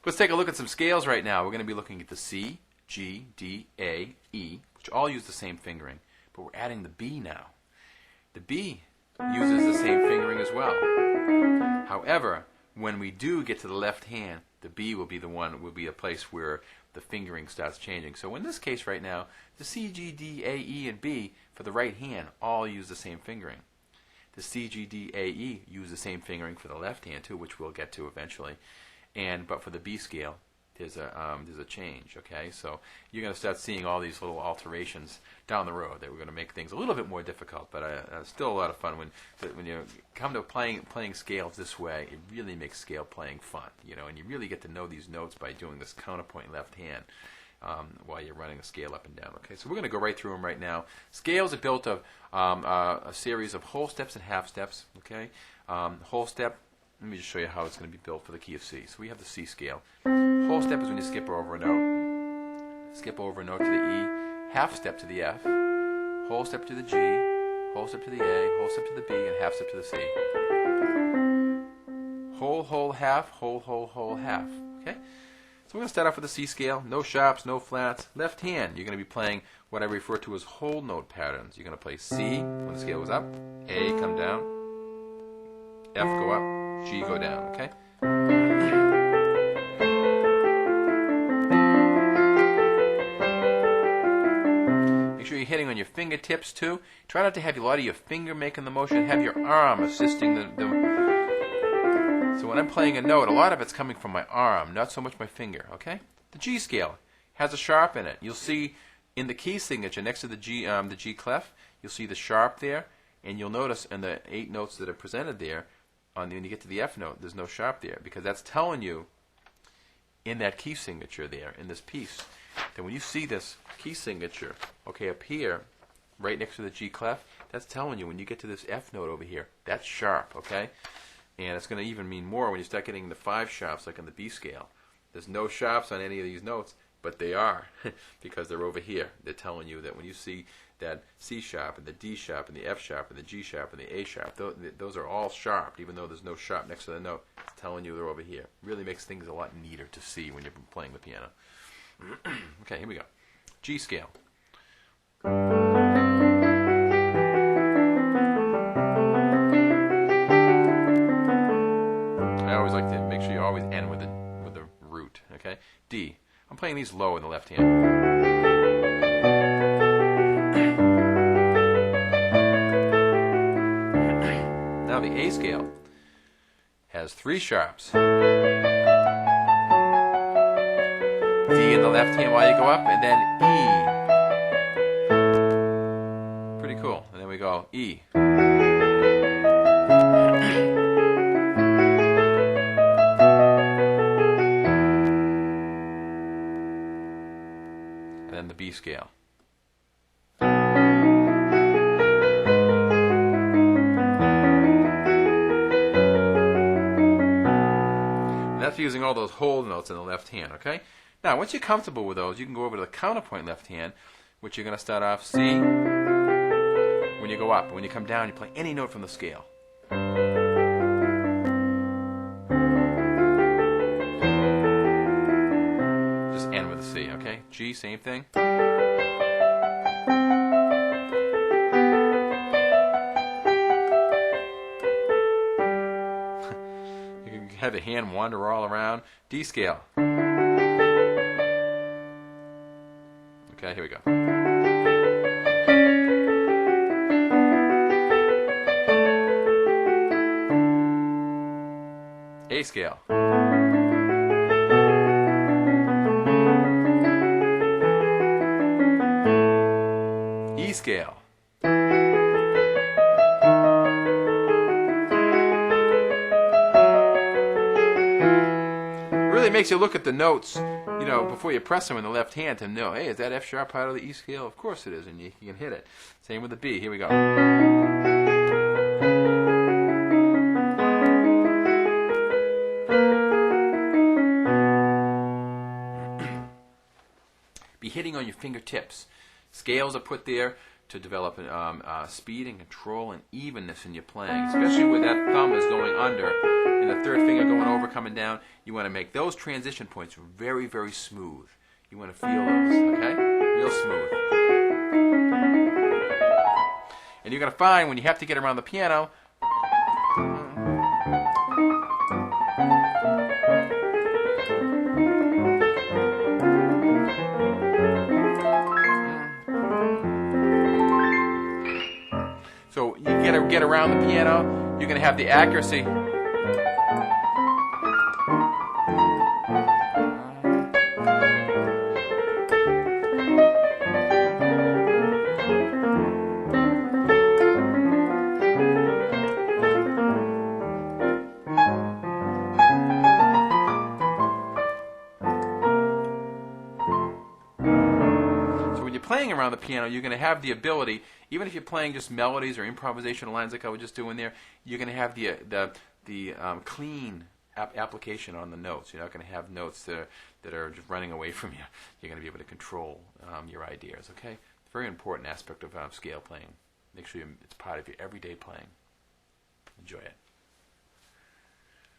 Let's take a look at some scales right now. We're going to be looking at the C, G, D, A, E, which all use the same fingering. But we're adding the B now. The B uses the same fingering as well. However, when we do get to the left hand, the B will be a place where the fingering starts changing. So in this case right now, the C, G, D, A, E, and B for the right hand all use the same fingering. The C, G, D, A, E use the same fingering for the left hand too, which we'll get to eventually. But for the B scale, there's a change. Okay, so you're going to start seeing all these little alterations down the road that we're going to make things a little bit more difficult, but still a lot of fun. When you come to playing scales this way, it really makes scale playing fun. And you really get to know these notes by doing this counterpoint left hand while you're running the scale up and down. Okay, so we're going to go right through them right now. Scales are built of a series of whole steps and half steps. Okay, whole step. Let me just show you how it's going to be built for the key of C. So we have the C scale. Whole step is when you skip over a note. Skip over a note to the E. Half step to the F. Whole step to the G. Whole step to the A. Whole step to the B. And half step to the C. Whole, whole, half. Whole, whole, whole, half. Okay? So we're going to start off with the C scale. No sharps, no flats. Left hand, you're going to be playing what I refer to as whole note patterns. You're going to play C when the scale goes up. A, come down. F, go up. G, go down, okay? Make sure you're hitting on your fingertips too. Try not to have a lot of your finger making the motion. Have your arm assisting the So when I'm playing a note, a lot of it's coming from my arm, not so much my finger, okay? The G scale has a sharp in it. You'll see in the key signature next to the G clef, you'll see the sharp there, and you'll notice in the 8 notes that are presented there, when you get to the F note, there's no sharp there, because that's telling you in that key signature there, in this piece, that when you see this key signature, okay, up here, right next to the G clef, that's telling you when you get to this F note over here, that's sharp, okay? And it's going to even mean more when you start getting the 5 sharps, like on the B scale. There's no sharps on any of these notes, but they are, because they're over here. They're telling you that when you see that C sharp and the D sharp and the F sharp and the G sharp and the A sharp, those are all sharp, even though there's no sharp next to the note. It's telling you they're over here. Really makes things a lot neater to see when you're playing the piano. Okay, here we go. G scale. I always like to make sure you always end with the root. Okay, D. I'm playing these low in the left hand. Now the A scale has 3 sharps. D in the left hand while you go up, and then E. Pretty cool. And then we go E. And then the B scale. That's using all those whole notes in the left hand, okay? Now, once you're comfortable with those, you can go over to the counterpoint left hand, which you're going to start off C when you go up. When you come down, you play any note from the scale. Just end with a C, okay? G, same thing. Have the hand wander all around. D scale. Okay, here we go. A scale. E scale. Really makes you look at the notes, before you press them in the left hand to know, hey, is that F sharp part of the E scale? Of course it is, and you can hit it. Same with the B. Here we go. Be hitting on your fingertips. Scales are put there to develop speed and control and evenness in your playing, especially where that thumb is going under and the third finger going over, coming down. You want to make those transition points very, very smooth. You want to feel those, okay? Real smooth. And you're going to find when you have to get around the piano, so you get around the piano, you're going to have the accuracy. Playing around the piano, you're going to have the ability, even if you're playing just melodies or improvisational lines like I was just doing there, you're going to have the clean application on the notes. You're not going to have notes that are just running away from you. You're going to be able to control your ideas. Okay, very important aspect of scale playing. Make sure it's part of your everyday playing. Enjoy it.